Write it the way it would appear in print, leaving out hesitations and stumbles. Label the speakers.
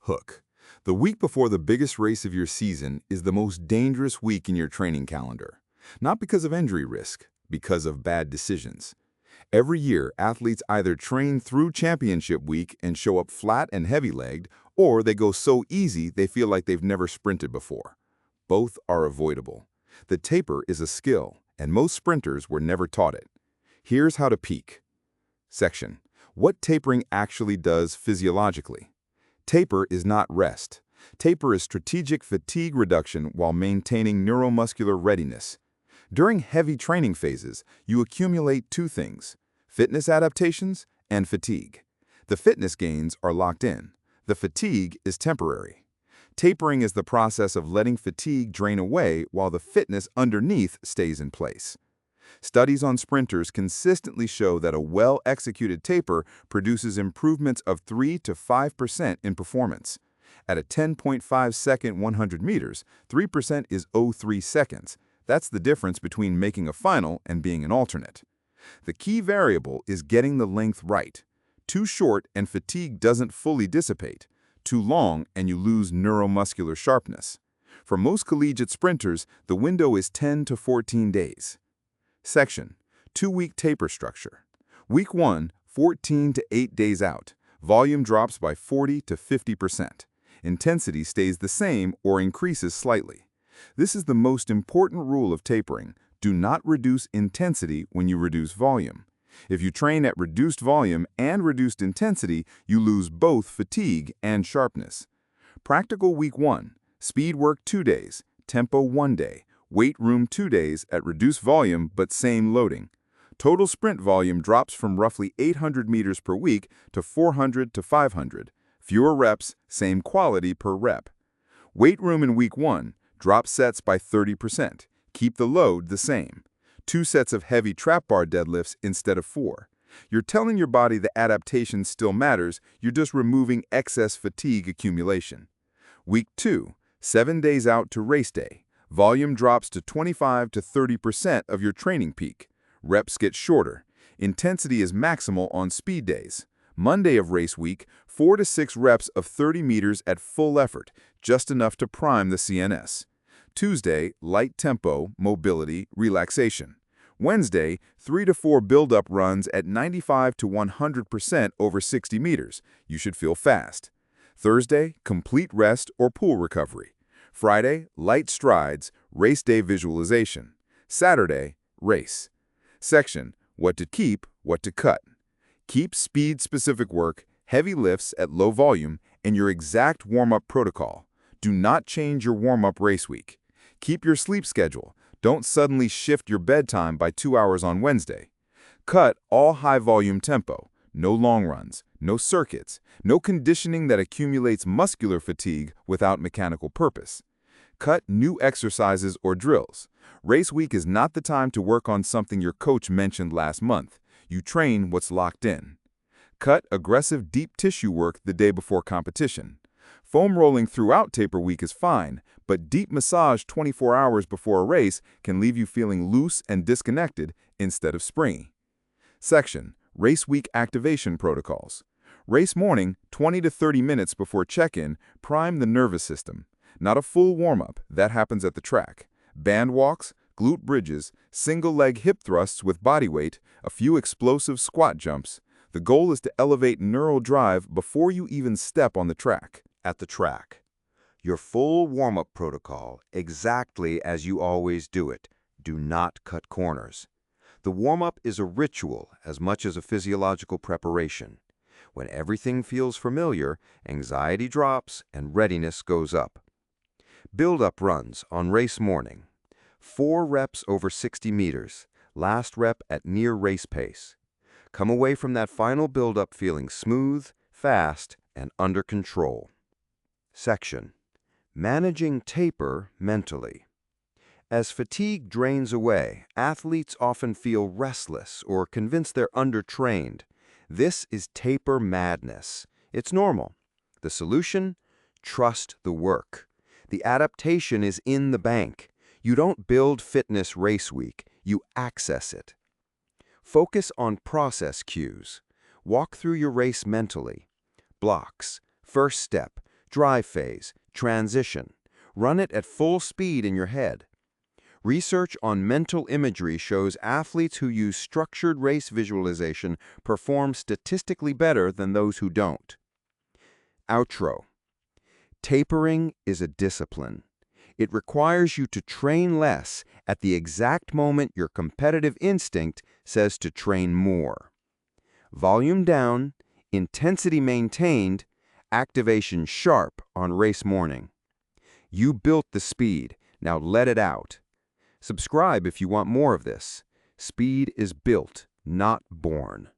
Speaker 1: Hook. The week before the biggest race of your season is the most dangerous week in your training calendar. Not because of injury risk, because of bad decisions. Every year, athletes either train through championship week and show up flat and heavy-legged, or they go so easy they feel like they've never sprinted before. Both are avoidable. The taper is a skill, and most sprinters were never taught it. Here's how to peak. Section: What tapering actually does physiologically. Taper is not rest. Taper is strategic fatigue reduction while maintaining neuromuscular readiness. During heavy training phases, you accumulate two things: fitness adaptations and fatigue. The fitness gains are locked in. The fatigue is temporary. Tapering is the process of letting fatigue drain away while the fitness underneath stays in place. Studies on sprinters consistently show that a well-executed taper produces improvements of 3 to 5% in performance. At a 10.5-second 100 meters, 3% is 0.3 seconds. That's the difference between making a final and being an alternate. The key variable is getting the length right. Too short and fatigue doesn't fully dissipate. Too long and you lose neuromuscular sharpness. For most collegiate sprinters, the window is 10 to 14 days. Section: 2-week taper structure. Week 1, 14 to 8 days out. Volume drops by 40 to 50%. Intensity stays the same or increases slightly. This is the most important rule of tapering. Do not reduce intensity when you reduce volume. If you train at reduced volume and reduced intensity, you lose both fatigue and sharpness. Practical week 1. Speed work 2 days. Tempo 1 day. Weight room 2 days at reduced volume but same loading. Total sprint volume drops from roughly 800 meters per week to 400 to 500. Fewer reps, same quality per rep. Weight room in week 1. Drop sets by 30%. Keep the load the same. 2 sets of heavy trap bar deadlifts instead of 4. You're telling your body the adaptation still matters, you're just removing excess fatigue accumulation. Week 2. 7 days out to race day. Volume drops to 25 to 30% of your training peak. Reps get shorter. Intensity is maximal on speed days. Monday of race week, 4 to 6 reps of 30 meters at full effort, just enough to prime the CNS. Tuesday, light tempo, mobility, relaxation. Wednesday, 3 to 4 build-up runs at 95 to 100% over 60 meters. You should feel fast. Thursday, complete rest or pool recovery. Friday, light strides, race day visualization. Saturday, race. Section: What to keep, what to cut. Keep speed-specific work, heavy lifts at low volume, and your exact warm-up protocol. Do not change your warm-up race week. Keep your sleep schedule. Don't suddenly shift your bedtime by 2 hours on Wednesday. Cut all high-volume tempo. No long runs, no circuits, no conditioning that accumulates muscular fatigue without mechanical purpose. Cut new exercises or drills. Race week is not the time to work on something your coach mentioned last month. You train what's locked in. Cut aggressive deep tissue work the day before competition. Foam rolling throughout taper week is fine, but deep massage 24 hours before a race can leave you feeling loose and disconnected instead of springy. Section: Race week activation protocols. Race morning, 20 to 30 minutes before check-in, prime the nervous system. Not a full warm-up, that happens at the track. Band walks, glute bridges, single-leg hip thrusts with body weight, a few explosive squat jumps. The goal is to elevate neural drive before you even step on the track.
Speaker 2: At the track. Your full warm-up protocol, exactly as you always do it. Do not cut corners. The warm-up is a ritual as much as a physiological preparation. When everything feels familiar, anxiety drops and readiness goes up. Build-up runs on race morning. 4 reps over 60 meters, last rep at near race pace. Come away from that final build-up feeling smooth, fast, and under control. Section: Managing taper mentally. As fatigue drains away, athletes often feel restless or convinced they're undertrained. This is taper madness. It's normal. The solution? Trust the work. The adaptation is in the bank. You don't build fitness race week, you access it. Focus on process cues. Walk through your race mentally. Blocks. First step, Drive phase, transition. Run it at full speed in your head. Research on mental imagery shows athletes who use structured race visualization perform statistically better than those who don't. Outro. Tapering is a discipline. It requires you to train less at the exact moment your competitive instinct says to train more. Volume down, intensity maintained, activation sharp on race morning. You built the speed, now let it out. Subscribe if you want more of this. Speed is built, not born.